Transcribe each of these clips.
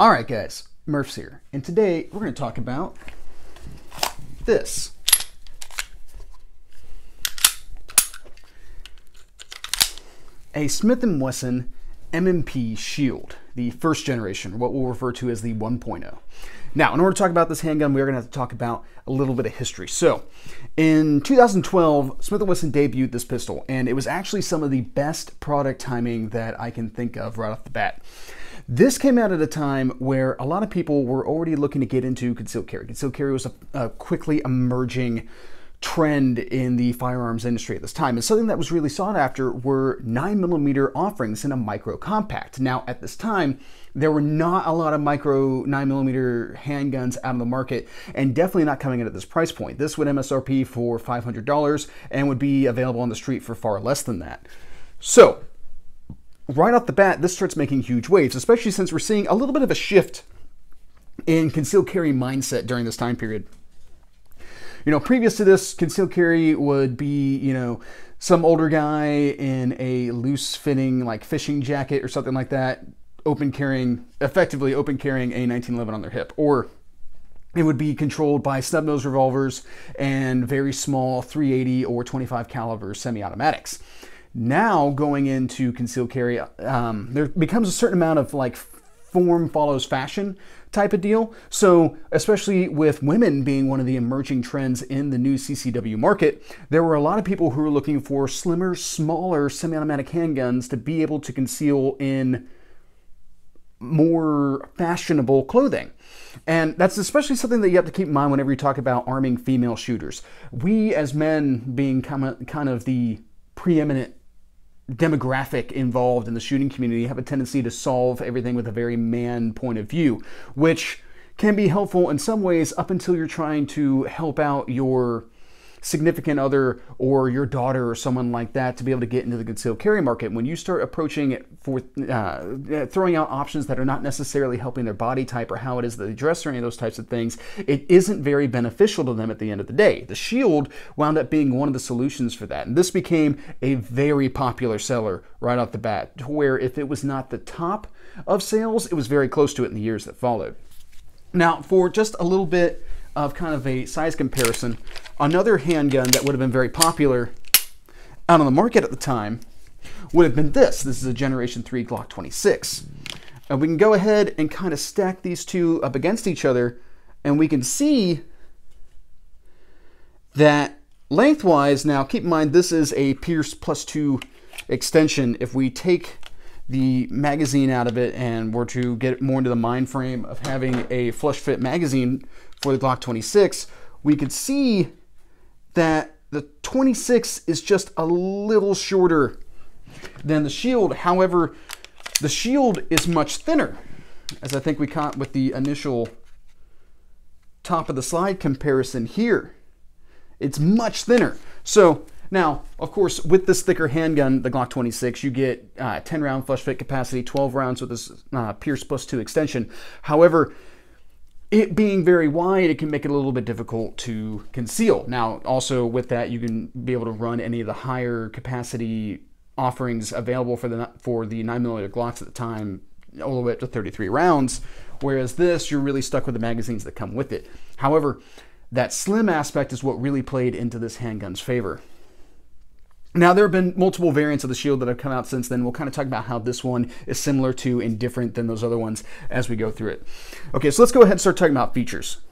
Alright guys, Murph's here, and today we're going to talk about this. A Smith and Wesson M&P Shield, the first generation, what we'll refer to as the 1.0. Now, in order to talk about this handgun, we are going to have to talk about a little bit of history. So, in 2012, Smith and Wesson debuted this pistol, and it was actually some of the best product timing that I can think of right off the bat. This came out at a time where a lot of people were already looking to get into concealed carry. Concealed carry was a quickly emerging trend in the firearms industry at this time. And something that was really sought after were 9mm offerings in a micro compact. Now, at this time, there were not a lot of micro 9mm handguns out on the market, and definitely not coming in at this price point. This would MSRP for $500 and would be available on the street for far less than that. So, right off the bat, this starts making huge waves, especially since we're seeing a little bit of a shift in concealed carry mindset during this time period. You know, previous to this, concealed carry would be, you know, some older guy in a loose fitting like fishing jacket or something like that, effectively open carrying a 1911 on their hip. Or it would be controlled by snub nose revolvers and very small 380 or 25 caliber semi-automatics. Now, going into concealed carry, there becomes a certain amount of like form follows fashion type of deal. So, especially with women being one of the emerging trends in the new CCW market, there were a lot of people who were looking for slimmer, smaller semi-automatic handguns to be able to conceal in more fashionable clothing. And that's especially something that you have to keep in mind whenever you talk about arming female shooters. We as men, being kind of the preeminent demographic involved in the shooting community, have a tendency to solve everything with a very man point of view, which can be helpful in some ways up until you're trying to help out your significant other or your daughter or someone like that to be able to get into the concealed carry market. When you start approaching it for throwing out options that are not necessarily helping their body type or how it is that they dress or any of those types of things, it isn't very beneficial to them at the end of the day. The Shield wound up being one of the solutions for that, and this became a very popular seller right off the bat, to where if it was not the top of sales, it was very close to it in the years that followed. Now, for just a little bit of kind of a size comparison, another handgun that would have been very popular out on the market at the time would have been this. This is a Generation 3 Glock 26. And we can go ahead and kind of stack these two up against each other, and we can see that lengthwise, now keep in mind this is a Pierce +2 extension. If we take the magazine out of it and were to get more into the mind frame of having a flush fit magazine for the Glock 26, we could see that the 26 is just a little shorter than the Shield. However, the Shield is much thinner, as I think we caught with the initial top of the slide comparison here. It's much thinner. So now, of course, with this thicker handgun, the Glock 26, you get 10 round flush fit capacity, 12 rounds with this Pierce +2 extension. However, it being very wide, it can make it a little bit difficult to conceal. Now, also with that, you can be able to run any of the higher capacity offerings available for the 9mm Glocks at the time, all the way up to 33 rounds. Whereas this, you're really stuck with the magazines that come with it. However, that slim aspect is what really played into this handgun's favor. Now, there have been multiple variants of the Shield that have come out since then. We'll kind of talk about how this one is similar to and different than those other ones as we go through it. Okay, so let's go ahead and start talking about features.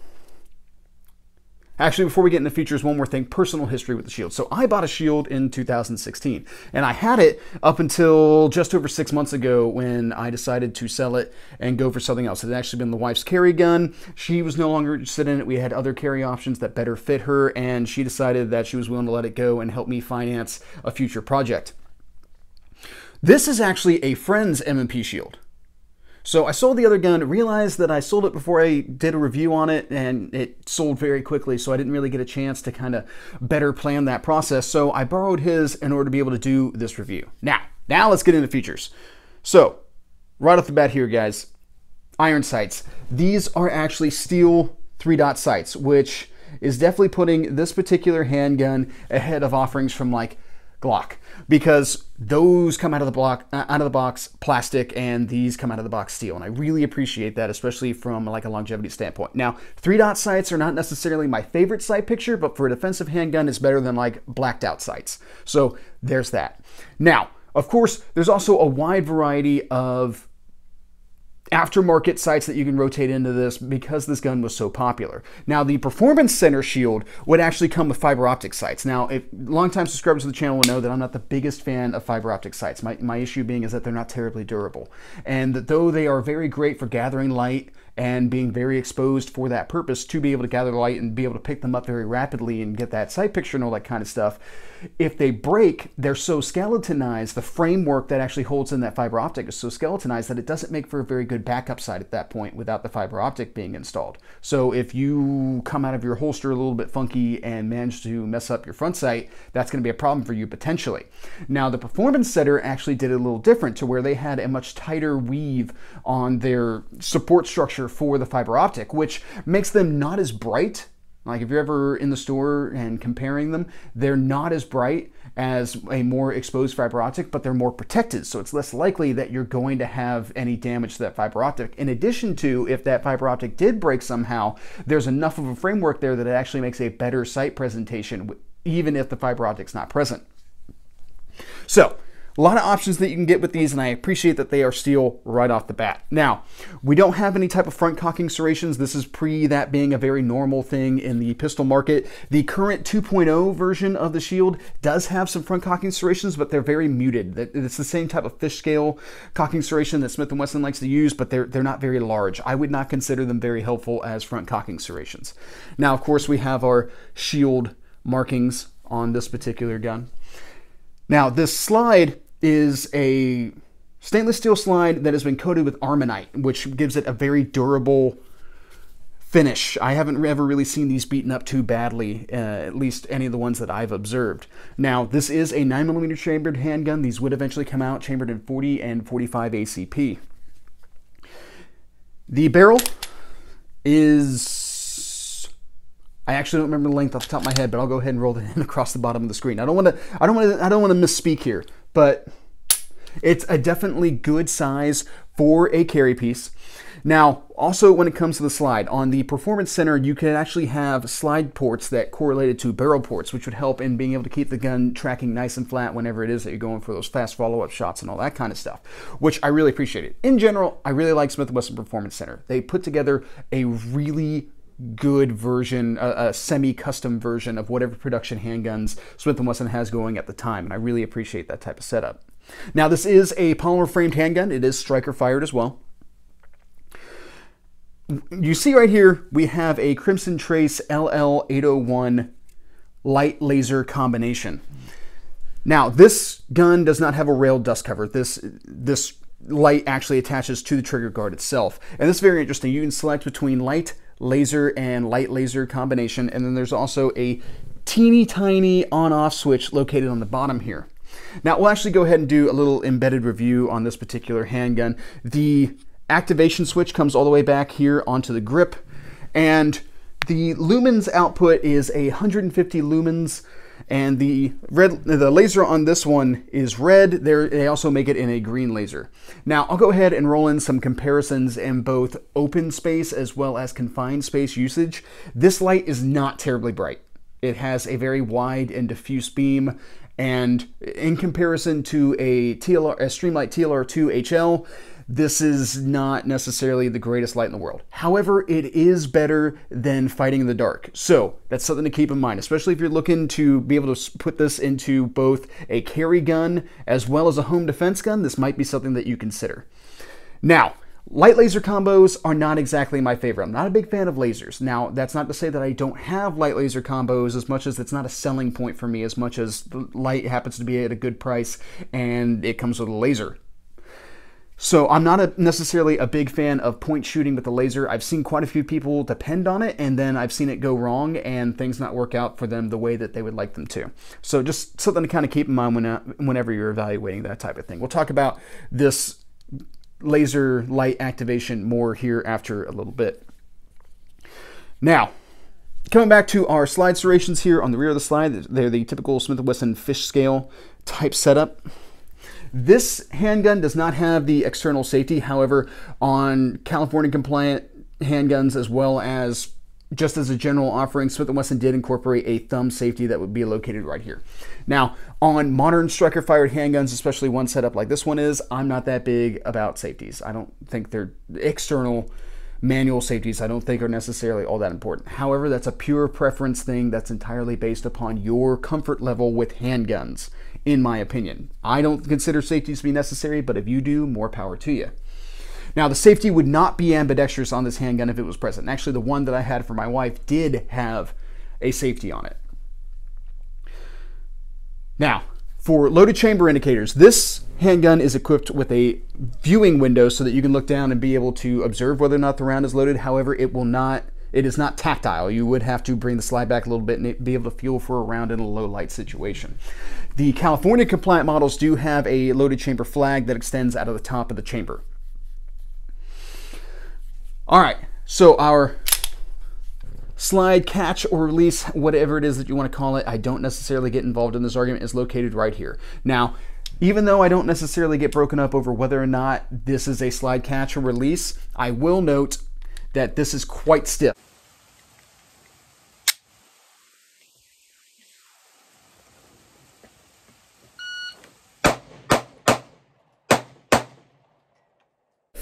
Actually, before we get into features, one more thing, personal history with the Shield. So I bought a Shield in 2016, and I had it up until just over 6 months ago when I decided to sell it and go for something else. It had actually been the wife's carry gun. She was no longer interested in it. We had other carry options that better fit her, and she decided that she was willing to let it go and help me finance a future project. This is actually a friend's M&P Shield. So I sold the other gun, realized that I sold it before I did a review on it, and it sold very quickly, so I didn't really get a chance to kind of better plan that process. So I borrowed his in order to be able to do this review. Now let's get into features. So right off the bat here, guys, iron sights. These are actually steel 3-dot sights, which is definitely putting this particular handgun ahead of offerings from like Glock, because those come out of the box plastic, and these come out of the box steel, and I really appreciate that, especially from like a longevity standpoint. Now, 3-dot sights are not necessarily my favorite sight picture, but for a defensive handgun, it's better than like blacked out sights. So there's that. Now, of course, there's also a wide variety of aftermarket sights that you can rotate into this because this gun was so popular. Now, the Performance Center shield would actually come with fiber optic sights. Now, if longtime subscribers to the channel will know that I'm not the biggest fan of fiber optic sights. My issue being is that they're not terribly durable. And that though they are very great for gathering light and being very exposed for that purpose to be able to gather light and be able to pick them up very rapidly and get that sight picture and all that kind of stuff, if they break, they're so skeletonized, the framework that actually holds in that fiber optic is so skeletonized that it doesn't make for a very good backup sight at that point without the fiber optic being installed. So if you come out of your holster a little bit funky and manage to mess up your front sight, that's going to be a problem for you potentially. Now, the Performance Center actually did it a little different to where they had a much tighter weave on their support structure for the fiber optic, which makes them not as bright. Like if you're ever in the store and comparing them, they're not as bright as a more exposed fiber optic, but they're more protected. So it's less likely that you're going to have any damage to that fiber optic. In addition to, if that fiber optic did break somehow, there's enough of a framework there that it actually makes a better sight presentation, even if the fiber optic's not present. So, a lot of options that you can get with these, and I appreciate that they are steel right off the bat. Now, we don't have any type of front cocking serrations. This is pre that being a very normal thing in the pistol market. The current 2.0 version of the Shield does have some front cocking serrations, but they're very muted. It's the same type of fish scale cocking serration that Smith and Wesson likes to use, but they're not very large. I would not consider them very helpful as front cocking serrations. Now, of course, we have our Shield markings on this particular gun. Now, this slide is a stainless steel slide that has been coated with Armonite, which gives it a very durable finish. I haven't ever really seen these beaten up too badly, at least any of the ones that I've observed. Now, this is a 9mm chambered handgun. These would eventually come out chambered in 40 and 45 ACP. The barrel is, I actually don't remember the length off the top of my head, but I'll go ahead and roll it in across the bottom of the screen. I don't want to misspeak here, but it's a definitely good size for a carry piece. Now, also when it comes to the slide, on the Performance Center, you can actually have slide ports that correlated to barrel ports, which would help in being able to keep the gun tracking nice and flat whenever it is that you're going for those fast follow-up shots and all that kind of stuff, which I really appreciated. In general, I really like Smith and Wesson Performance Center. They put together a really good version, a semi-custom version of whatever production handguns Smith and Wesson has going at the time, and I really appreciate that type of setup. Now, this is a polymer framed handgun. It is striker fired as well. You see right here, we have a Crimson Trace LL801 light laser combination. Now, this gun does not have a railed dust cover. This light actually attaches to the trigger guard itself, and this is very interesting. You can select between light laser and light laser combination, and then there's also a teeny tiny on-off switch located on the bottom here. Now, we'll actually go ahead and do a little embedded review on this particular handgun. The activation switch comes all the way back here onto the grip, and the lumens output is 150 lumens, and the laser on this one is red. They also make it in a green laser. Now, I'll go ahead and roll in some comparisons in both open space as well as confined space usage. This light is not terribly bright. It has a very wide and diffuse beam, and in comparison to a Streamlight TLR2 HL, this is not necessarily the greatest light in the world. However, it is better than fighting in the dark. So that's something to keep in mind, especially if you're looking to be able to put this into both a carry gun as well as a home defense gun. This might be something that you consider. Now, light laser combos are not exactly my favorite. I'm not a big fan of lasers. Now, that's not to say that I don't have light laser combos, as much as it's not a selling point for me, as much as the light happens to be at a good price and it comes with a laser. So I'm not necessarily a big fan of point shooting with the laser. I've seen quite a few people depend on it, and then I've seen it go wrong and things not work out for them the way that they would like them to. So just something to kind of keep in mind whenever you're evaluating that type of thing. We'll talk about this laser light activation more here after a little bit. Now, Coming back to our slide serrations here on the rear of the slide, they're the typical Smith & Wesson fish scale type setup. This handgun does not have the external safety. However, on California compliant handguns, as well as just as a general offering, Smith & Wesson did incorporate a thumb safety that would be located right here. Now, on modern striker-fired handguns, especially one setup like this one is, I'm not that big about safeties. I don't think they're external manual safeties. I don't think are necessarily all that important. However, that's a pure preference thing that's entirely based upon your comfort level with handguns, in my opinion. I don't consider safeties to be necessary, but if you do, more power to you. Now, the safety would not be ambidextrous on this handgun if it was present. Actually, the one that I had for my wife did have a safety on it. Now, for loaded chamber indicators, this handgun is equipped with a viewing window so that you can look down and be able to observe whether or not the round is loaded. However, it is not tactile. You would have to bring the slide back a little bit and be able to feel for a round in a low light situation. The California compliant models do have a loaded chamber flag that extends out of the top of the chamber. All right, so our slide, catch, or release, whatever it is that you want to call it, I don't necessarily get involved in this argument, is located right here. Now, even though I don't necessarily get broken up over whether or not this is a slide, catch, or release, I will note that this is quite stiff.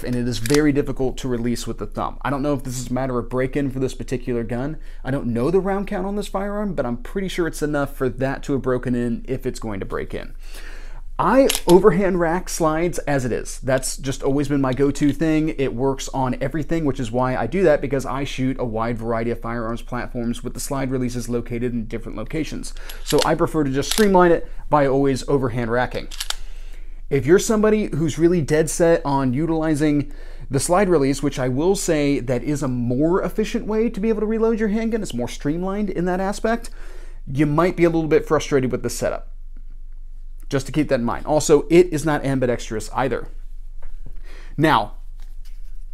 And it is very difficult to release with the thumb. I don't know if this is a matter of break-in for this particular gun. I don't know the round count on this firearm, but I'm pretty sure it's enough for that to have broken in if it's going to break in. I overhand rack slides as it is. That's just always been my go-to thing. It works on everything, which is why I do that, because I shoot a wide variety of firearms platforms with the slide releases located in different locations. So I prefer to just streamline it by always overhand racking. If you're somebody who's really dead set on utilizing the slide release, which I will say that is a more efficient way to be able to reload your handgun, it's more streamlined in that aspect, you might be a little bit frustrated with the setup. Just to keep that in mind. Also, it is not ambidextrous either. Now,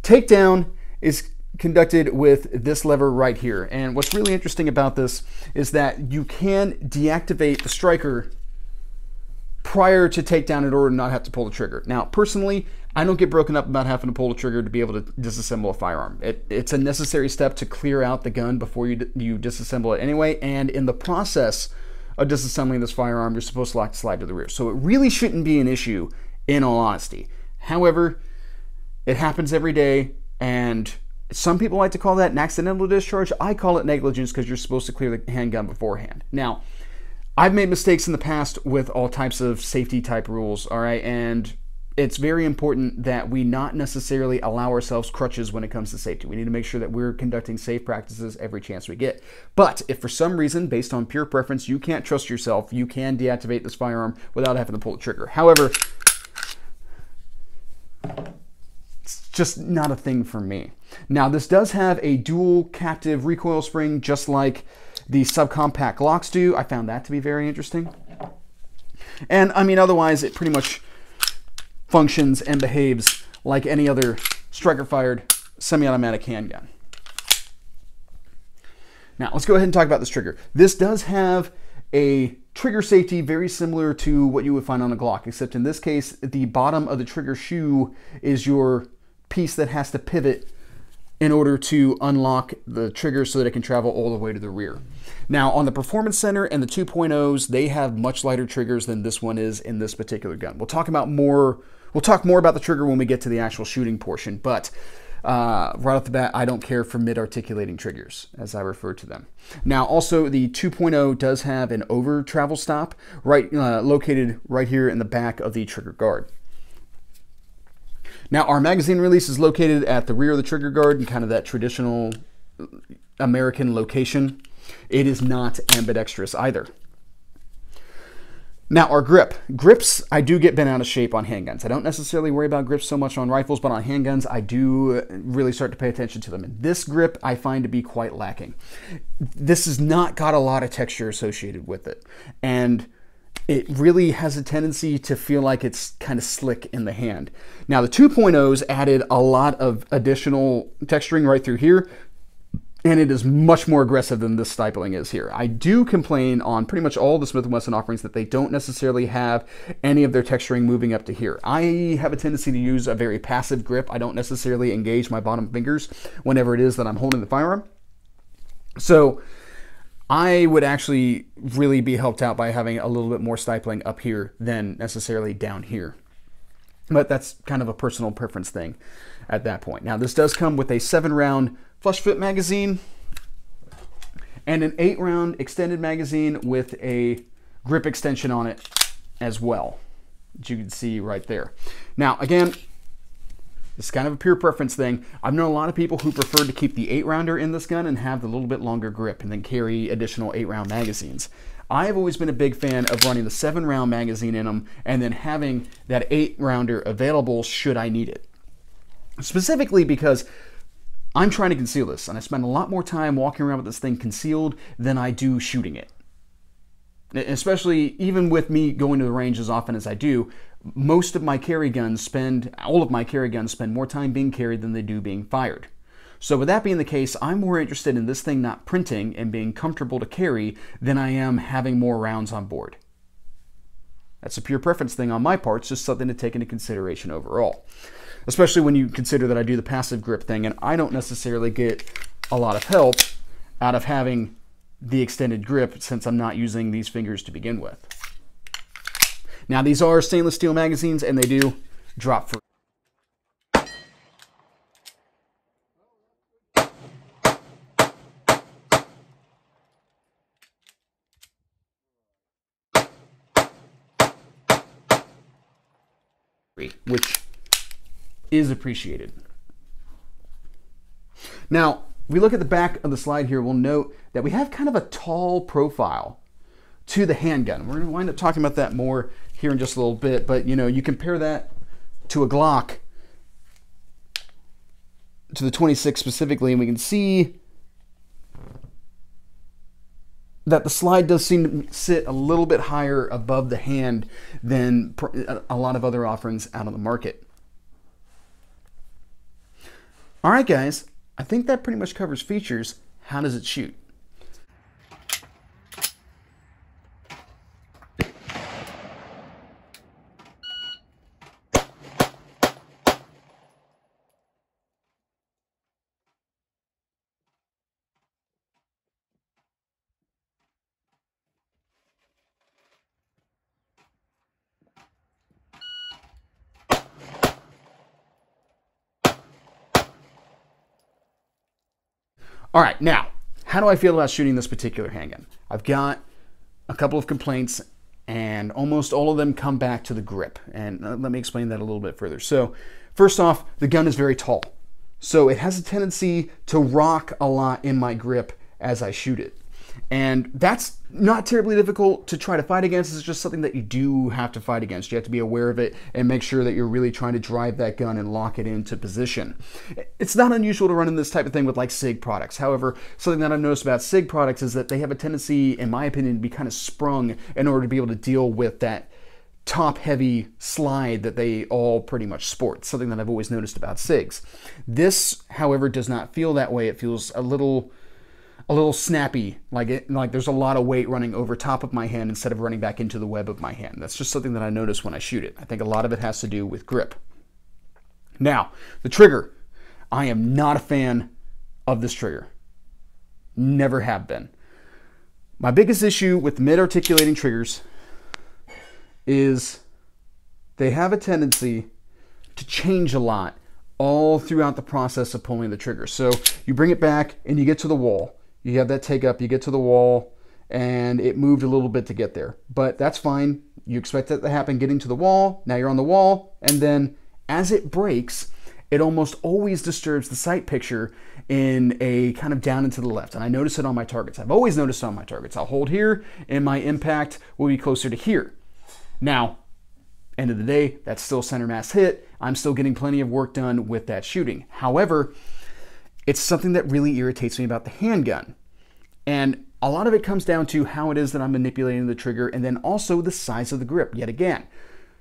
takedown is conducted with this lever right here. And what's really interesting about this is that you can deactivate the striker prior to takedown in order to not have to pull the trigger. Now, personally, I don't get broken up about having to pull the trigger to be able to disassemble a firearm. It's a necessary step to clear out the gun before you disassemble it anyway, and in the process of disassembling this firearm, you're supposed to lock the slide to the rear. So it really shouldn't be an issue, in all honesty. However, it happens every day, and some people like to call that an accidental discharge. I call it negligence because you're supposed to clear the handgun beforehand. Now, I've made mistakes in the past with all types of safety type rules, all right? And it's very important that we not necessarily allow ourselves crutches when it comes to safety. We need to make sure that we're conducting safe practices every chance we get. But if for some reason, based on pure preference, you can't trust yourself, you can deactivate this firearm without having to pull the trigger. However, it's just not a thing for me. Now, this does have a dual captive recoil spring, just like the subcompact Glocks do. I found that to be very interesting. And I mean, otherwise, it pretty much functions and behaves like any other striker-fired semi-automatic handgun. Now, let's go ahead and talk about this trigger. This does have a trigger safety very similar to what you would find on a Glock, except in this case, the bottom of the trigger shoe is your piece that has to pivot in order to unlock the trigger so that it can travel all the way to the rear. Now, on the Performance Center and the 2.0s, they have much lighter triggers than this one is in this particular gun. We'll talk more about the trigger when we get to the actual shooting portion, but right off the bat, I don't care for mid-articulating triggers, as I refer to them. Now, also, the 2.0 does have an over travel stop located right here in the back of the trigger guard. Now, our magazine release is located at the rear of the trigger guard in kind of that traditional American location. It is not ambidextrous either. Now, our grips, I do get bent out of shape on handguns. I don't necessarily worry about grips so much on rifles, but on handguns, I do really start to pay attention to them. And this grip I find to be quite lacking. This has not got a lot of texture associated with it. And it really has a tendency to feel like it's kind of slick in the hand. Now, the 2.0s added a lot of additional texturing right through here. And it is much more aggressive than this stipling is here. I do complain on pretty much all the Smith & Wesson offerings that they don't necessarily have any of their texturing moving up to here. I have a tendency to use a very passive grip. I don't necessarily engage my bottom fingers whenever it is that I'm holding the firearm. So I would actually really be helped out by having a little bit more stipling up here than necessarily down here. But that's kind of a personal preference thing at that point. Now, this does come with a 7-round flush fit magazine and an 8-round extended magazine with a grip extension on it as well, as you can see right there. Now, again, it's kind of a pure preference thing. I've known a lot of people who prefer to keep the 8-rounder in this gun and have the little bit longer grip and then carry additional 8-round magazines. I have always been a big fan of running the 7-round magazine in them and then having that 8-rounder available should I need it. Specifically because I'm trying to conceal this, and I spend a lot more time walking around with this thing concealed than I do shooting it. Especially even with me going to the range as often as I do, most of my carry guns spend, all of my carry guns spend more time being carried than they do being fired. So with that being the case, I'm more interested in this thing not printing and being comfortable to carry than I am having more rounds on board. That's a pure preference thing on my part. It's just something to take into consideration overall. Especially when you consider that I do the passive grip thing and I don't necessarily get a lot of help out of having the extended grip since I'm not using these fingers to begin with. Now, these are stainless steel magazines and they do drop free. Which is appreciated. Now, if we look at the back of the slide here, we'll note that we have kind of a tall profile to the handgun. We're going to wind up talking about that more here in just a little bit, but you know, you compare that to a Glock, to the 26 specifically, and we can see that the slide does seem to sit a little bit higher above the hand than a lot of other offerings out on the market. All right, guys, I think that pretty much covers features. How does it shoot? All right, now, how do I feel about shooting this particular handgun? I've got a couple of complaints, and almost all of them come back to the grip. And let me explain that a little bit further. So, first off, the gun is very tall. So it has a tendency to rock a lot in my grip as I shoot it. And that's not terribly difficult to try to fight against. It's just something that you do have to fight against. You have to be aware of it and make sure that you're really trying to drive that gun and lock it into position. It's not unusual to run in this type of thing with like SIG products. However, something that I've noticed about SIG products is that they have a tendency, in my opinion, to be kind of sprung in order to be able to deal with that top-heavy slide that they all pretty much sport. Something that I've always noticed about SIGs. This, however, does not feel that way. It feels a little snappy, like there's a lot of weight running over top of my hand instead of running back into the web of my hand. That's just something that I notice when I shoot it. I think a lot of it has to do with grip. Now, the trigger. I am not a fan of this trigger. Never have been. My biggest issue with mid-articulating triggers is they have a tendency to change a lot all throughout the process of pulling the trigger. So you bring it back and you get to the wall. You have that take up, you get to the wall, and it moved a little bit to get there. But that's fine. You expect that to happen getting to the wall. Now you're on the wall, and then as it breaks, it almost always disturbs the sight picture in a kind of down and to the left. And I notice it on my targets. I've always noticed it on my targets. I'll hold here, and my impact will be closer to here. Now, end of the day, that's still center mass hit. I'm still getting plenty of work done with that shooting. However, it's something that really irritates me about the handgun. And a lot of it comes down to how it is that I'm manipulating the trigger and then also the size of the grip. Yet again,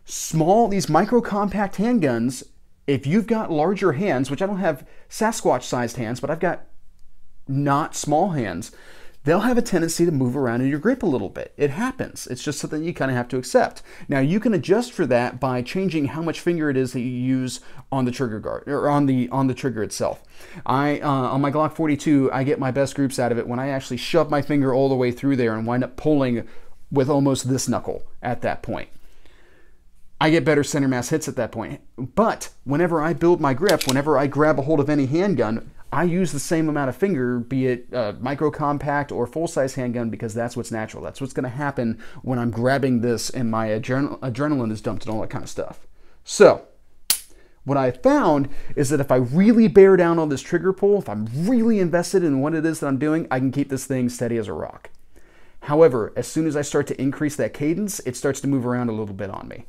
these micro compact handguns, if you've got larger hands, which I don't have Sasquatch sized hands, but I've got not small hands, they'll have a tendency to move around in your grip a little bit. It happens. It's just something you kind of have to accept. Now, you can adjust for that by changing how much finger it is that you use on the trigger guard, or on the trigger itself. On my Glock 42, I get my best groups out of it when I actually shove my finger all the way through there and wind up pulling with almost this knuckle at that point. I get better center mass hits at that point. But whenever I build my grip, whenever I grab a hold of any handgun, I use the same amount of finger, be it micro compact or full-size handgun, because that's what's natural. That's what's going to happen when I'm grabbing this and my adrenaline is dumped and all that kind of stuff. So what I found is that if I really bear down on this trigger pull, if I'm really invested in what it is that I'm doing, I can keep this thing steady as a rock. However, as soon as I start to increase that cadence, it starts to move around a little bit on me.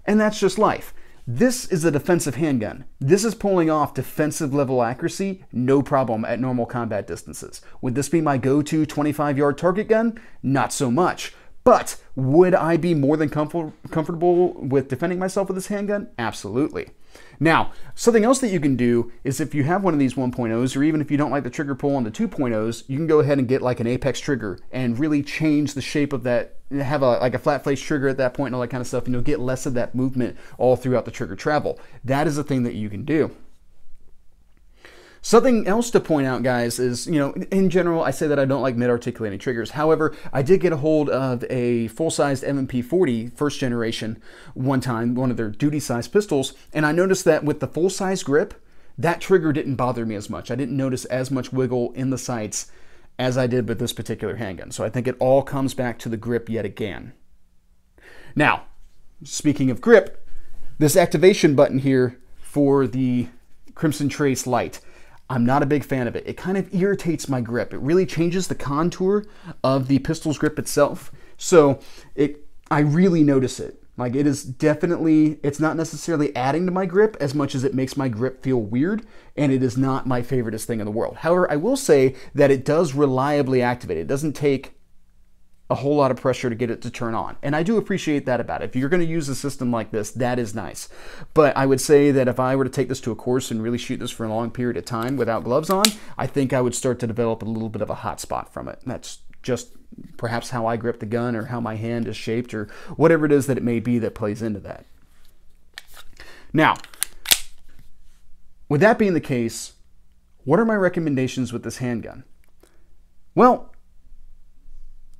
And that's just life. This is a defensive handgun. This is pulling off defensive level accuracy, no problem at normal combat distances. Would this be my go-to 25-yard target gun? Not so much. But would I be more than comfortable with defending myself with this handgun? Absolutely. Now, something else that you can do is if you have one of these 1.0s, or even if you don't like the trigger pull on the 2.0s, you can go ahead and get like an apex trigger and really change the shape of that, have like a flat face trigger at that point and all that kind of stuff, and you'll get less of that movement all throughout the trigger travel. That is a thing that you can do. Something else to point out, guys, is, in general, I say that I don't like mid-articulating triggers. However, I did get a hold of a full-sized M&P 40 first generation one time, one of their duty-sized pistols, and I noticed that with the full-size grip, that trigger didn't bother me as much. I didn't notice as much wiggle in the sights as I did with this particular handgun. So I think it all comes back to the grip yet again. Now, speaking of grip, this activation button here for the Crimson Trace Light, I'm not a big fan of it. It kind of irritates my grip. It really changes the contour of the pistol's grip itself. So I really notice it. Like, it is definitely, it's not necessarily adding to my grip as much as it makes my grip feel weird, and it is not my favoriteest thing in the world. However, I will say that it does reliably activate. It doesn't take a whole lot of pressure to get it to turn on. And I do appreciate that about it. If you're going to use a system like this, that is nice. But I would say that if I were to take this to a course and really shoot this for a long period of time without gloves on, I think I would start to develop a little bit of a hot spot from it. That's just perhaps how I grip the gun, or how my hand is shaped, or whatever it is that it may be that plays into that. Now, with that being the case, what are my recommendations with this handgun? Well,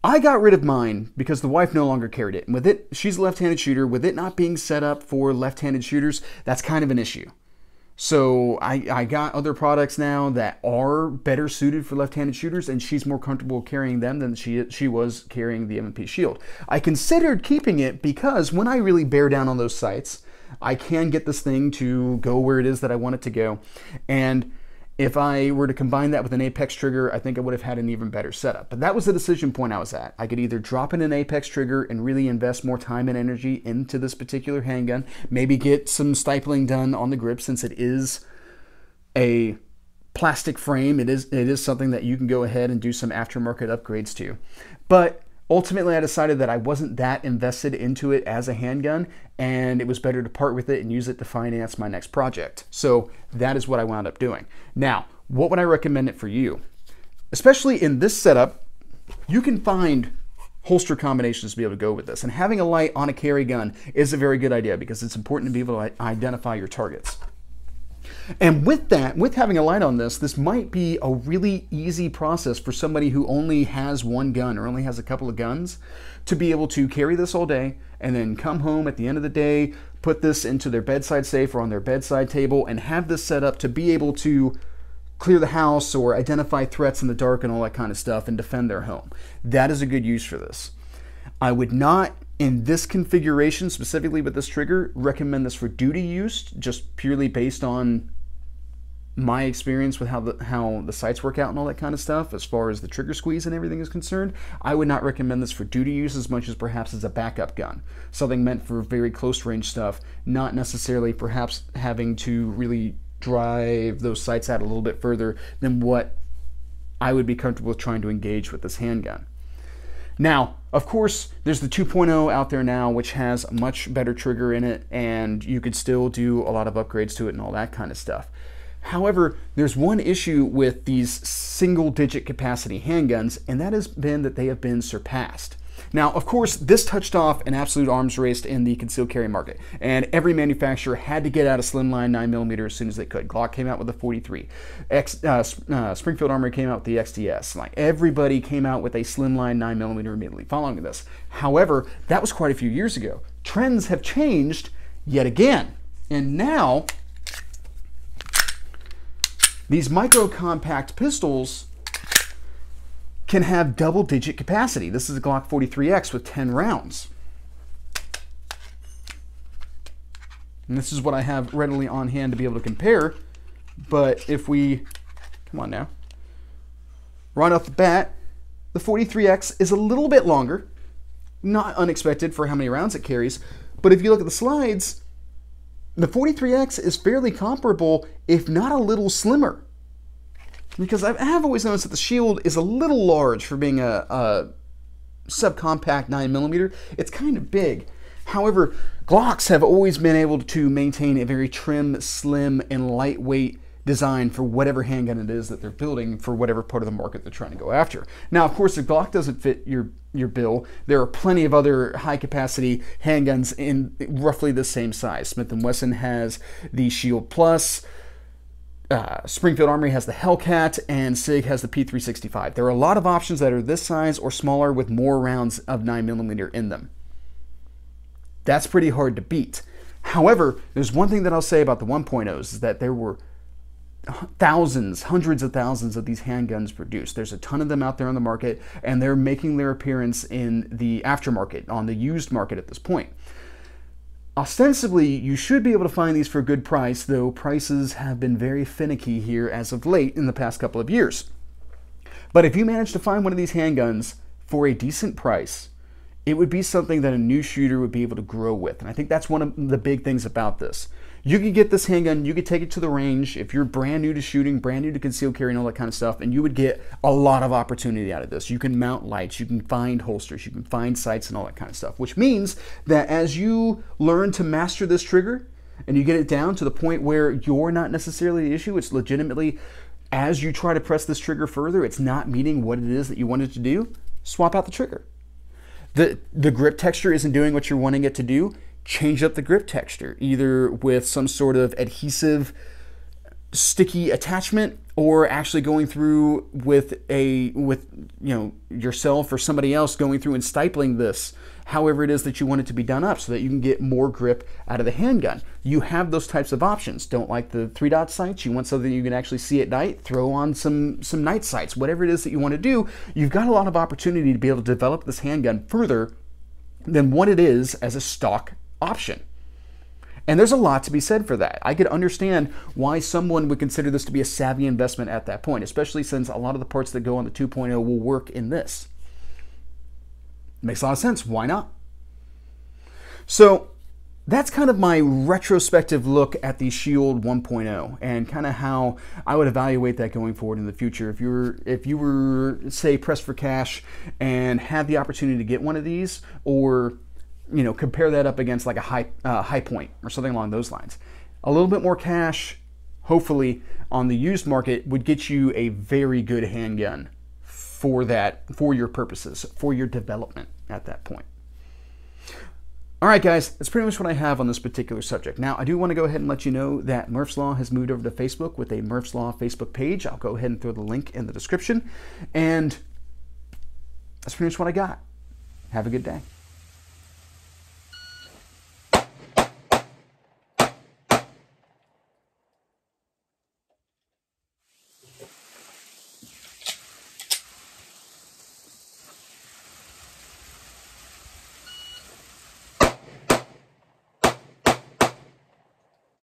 I got rid of mine because the wife no longer carried it. And with it, she's a left-handed shooter. With it not being set up for left-handed shooters, that's kind of an issue. So I got other products now that are better suited for left-handed shooters, and she's more comfortable carrying them than she was carrying the M&P Shield. I considered keeping it because when I really bear down on those sights, I can get this thing to go where it is that I want it to go. And if I were to combine that with an Apex trigger, I think I would have had an even better setup. But that was the decision point I was at. I could either drop in an Apex trigger and really invest more time and energy into this particular handgun, maybe get some stippling done on the grip since it is a plastic frame. It is something that you can go ahead and do some aftermarket upgrades to. But ultimately, I decided that I wasn't that invested into it as a handgun, and it was better to part with it and use it to finance my next project. So that is what I wound up doing. Now, what would I recommend it for you? Especially in this setup, you can find holster combinations to be able to go with this. And having a light on a carry gun is a very good idea because it's important to be able to identify your targets. And with that, with having a light on this might be a really easy process for somebody who only has one gun or only has a couple of guns to be able to carry this all day and then come home at the end of the day, put this into their bedside safe or on their bedside table and have this set up to be able to clear the house or identify threats in the dark and all that kind of stuff and defend their home. That is a good use for this. I would not, in this configuration, specifically with this trigger, recommend this for duty use, just purely based on my experience with how the sights work out and all that kind of stuff, as far as the trigger squeeze and everything is concerned. I would not recommend this for duty use as much as perhaps as a backup gun, something meant for very close range stuff, not necessarily perhaps having to really drive those sights out a little bit further than what I would be comfortable with trying to engage with this handgun. Now, of course, there's the 2.0 out there now, which has a much better trigger in it, and you could still do a lot of upgrades to it and all that kind of stuff. However, there's one issue with these single-digit capacity handguns, and that has been that they have been surpassed. Now, of course, this touched off an absolute arms race in the concealed carry market, and every manufacturer had to get out a slimline 9mm as soon as they could. Glock came out with the 43. Springfield Armory came out with the XDS. Like, everybody came out with a slimline 9mm immediately following this. However, that was quite a few years ago. Trends have changed yet again, and now these micro-compact pistols can have double-digit capacity. This is a Glock 43X with 10 rounds. And this is what I have readily on hand to be able to compare. But if we, come on now, right off the bat, the 43X is a little bit longer, not unexpected for how many rounds it carries. But if you look at the slides, the 43X is fairly comparable, if not a little slimmer. Because I have always noticed that the Shield is a little large for being a subcompact 9mm. It's kind of big. However, Glocks have always been able to maintain a very trim, slim, and lightweight design for whatever handgun it is that they're building for whatever part of the market they're trying to go after. Now, of course, if Glock doesn't fit your bill, there are plenty of other high-capacity handguns in roughly the same size. Smith and Wesson has the Shield Plus, Springfield Armory has the Hellcat, and SIG has the P365. There are a lot of options that are this size or smaller with more rounds of 9mm in them. That's pretty hard to beat. However, there's one thing that I'll say about the 1.0s is that there were thousands, hundreds of thousands of these handguns produced. There's a ton of them out there on the market, and they're making their appearance in the aftermarket, on the used market at this point. Ostensibly, you should be able to find these for a good price, though prices have been very finicky here as of late in the past couple of years. But if you manage to find one of these handguns for a decent price, it would be something that a new shooter would be able to grow with. And I think that's one of the big things about this. You could get this handgun, you could take it to the range if you're brand new to shooting, brand new to concealed carry and all that kind of stuff, and you would get a lot of opportunity out of this. You can mount lights, you can find holsters, you can find sights and all that kind of stuff, which means that as you learn to master this trigger and you get it down to the point where you're not necessarily the issue, it's legitimately, as you try to press this trigger further, it's not meeting what it is that you wanted to do, swap out the trigger. The grip texture isn't doing what you're wanting it to do, change up the grip texture, either with some sort of adhesive sticky attachment or actually going through with yourself or somebody else going through and stipling this, however it is that you want it to be done up so that you can get more grip out of the handgun. You have those types of options. Don't like the 3-dot sights, you want something you can actually see at night, throw on some night sights. Whatever it is that you want to do, you've got a lot of opportunity to be able to develop this handgun further than what it is as a stock option. And there's a lot to be said for that. I could understand why someone would consider this to be a savvy investment at that point, especially since a lot of the parts that go on the 2.0 will work in this. Makes a lot of sense. Why not? So that's kind of my retrospective look at the Shield 1.0 and kind of how I would evaluate that going forward in the future. If you were, say, pressed for cash and had the opportunity to get one of these, or compare that up against like a high point or something along those lines. A little bit more cash, hopefully, on the used market would get you a very good handgun for your purposes, for your development at that point. All right, guys, that's pretty much what I have on this particular subject. Now, I do want to go ahead and let you know that Murph's Law has moved over to Facebook with a Murph's Law Facebook page. I'll go ahead and throw the link in the description. And that's pretty much what I got. Have a good day.